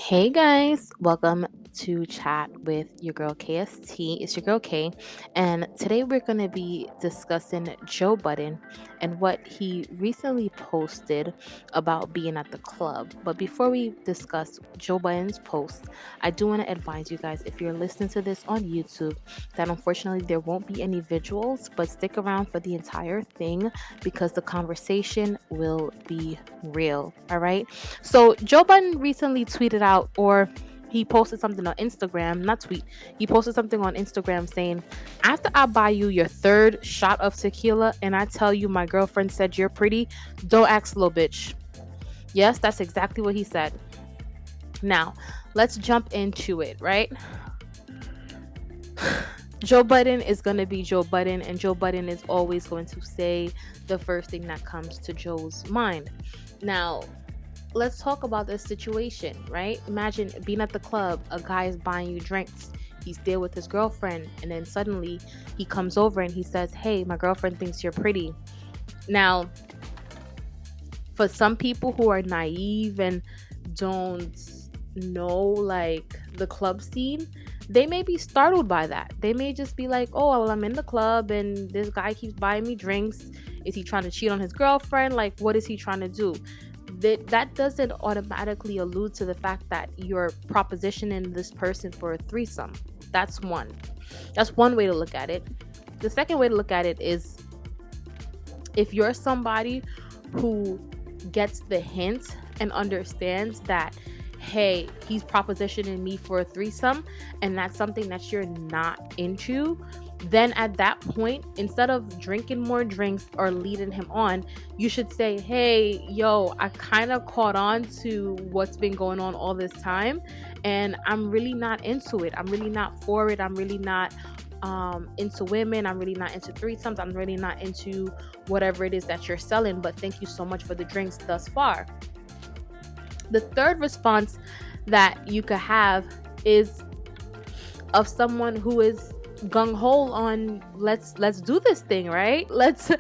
Hey guys, welcome to chat with your girl KST. It's your girl K, and today we're going to be discussing Joe Budden and what he recently posted about being at the club. But before we discuss Joe Budden's post, I do want to advise you guys, if you're listening to this on YouTube, that unfortunately there won't be any visuals, but stick around for the entire thing because the conversation will be real. All right. So Joe Budden recently tweeted out, or he posted something on Instagram, not tweet. He posted something on Instagram saying, "After I buy you your third shot of tequila and I tell you my girlfriend said you're pretty, don't act slow, bitch." Yes, that's exactly what he said. Now, let's jump into it, right? Joe Budden is going to be Joe Budden, and Joe Budden is always going to say the first thing that comes to Joe's mind. Now, let's talk about this situation, right? Imagine being at the club, a guy is buying you drinks. He's there with his girlfriend, and then suddenly he comes over and he says, "Hey, my girlfriend thinks you're pretty." Now, for some people who are naive and don't know like the club scene, they may be startled by that. They may just be like, "Oh, well, I'm in the club and this guy keeps buying me drinks. Is he trying to cheat on his girlfriend? Like, what is he trying to do?" That doesn't automatically allude to the fact that you're propositioning this person for a threesome. That's one way to look at it. The second way to look at it is, if you're somebody who gets the hint and understands that, hey, he's propositioning me for a threesome, and that's something that you're not into, then at that point, instead of drinking more drinks or leading him on, you should say, "Hey, yo, I kind of caught on to what's been going on all this time, and I'm really not into it. I'm really not for it. I'm really not into women. I'm really not into threesomes. I'm really not into whatever it is that you're selling, but thank you so much for the drinks thus far." The third response that you could have is of someone who is gung-ho on let's do this thing, right? Let's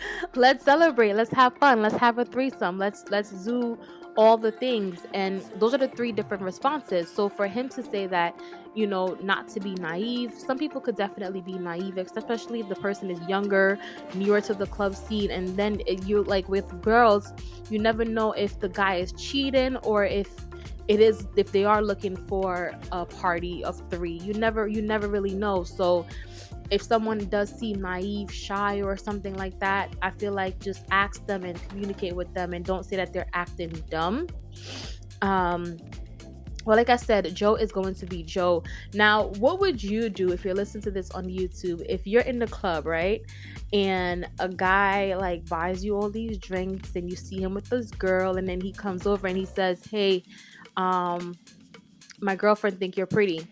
celebrate, let's have fun, let's have a threesome, let's do all the things. And those are the three different responses. So for him to say that, not to be naive, some people could definitely be naive, especially if the person is younger, newer to the club scene. And then you, like with girls, you never know if the guy is cheating or if they are looking for a party of three. You never really know. So if someone does seem naive, shy, or something like that, I feel like just ask them and communicate with them, and don't say that they're acting dumb. Well, like I said, Joe is going to be Joe. Now, what would you do if you're listening to this on YouTube? If you're in the club, right, and a guy like buys you all these drinks and you see him with this girl, and then he comes over and he says, "Hey, my girlfriend think you're pretty."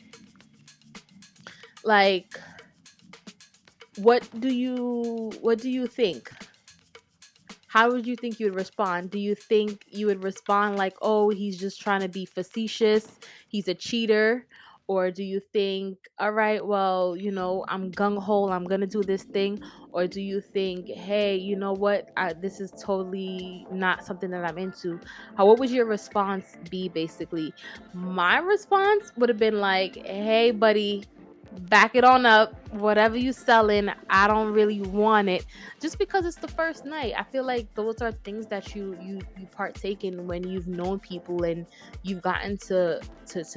Like, what do you think? How would you think you would respond? Do you think you would respond like, "Oh, he's just trying to be facetious, he's a cheater"? Or do you think, "All right, well, I'm gung-ho, I'm gonna do this thing"? Or do you think, "Hey, you know what? This is totally not something that I'm into"? What would your response be, basically? My response would have been like, "Hey, buddy, back it on up. Whatever you selling, I don't really want it." Just because it's the first night. I feel like those are things that you partake in when you've known people and you've gotten to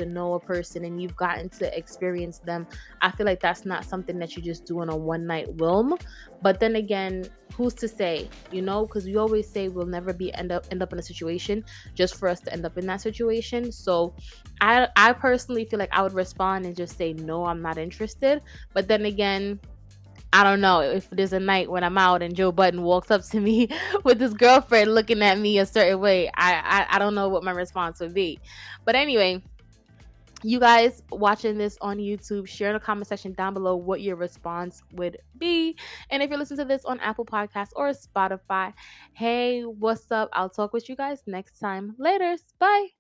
know a person and you've gotten to experience them. I feel like that's not something that you just do on a one night whim. But then again, who's to say? Because we always say we'll never end up in a situation just for us to end up in that situation. So I personally feel like I would respond and just say, "No, I'm not interested." But then again, I don't know if there's a night when I'm out and Joe Budden walks up to me with his girlfriend looking at me a certain way. I don't know what my response would be. But anyway, you guys watching this on YouTube, share in the comment section down below what your response would be. And if you're listening to this on Apple Podcasts or Spotify, hey, what's up? I'll talk with you guys next time. Laters. Bye.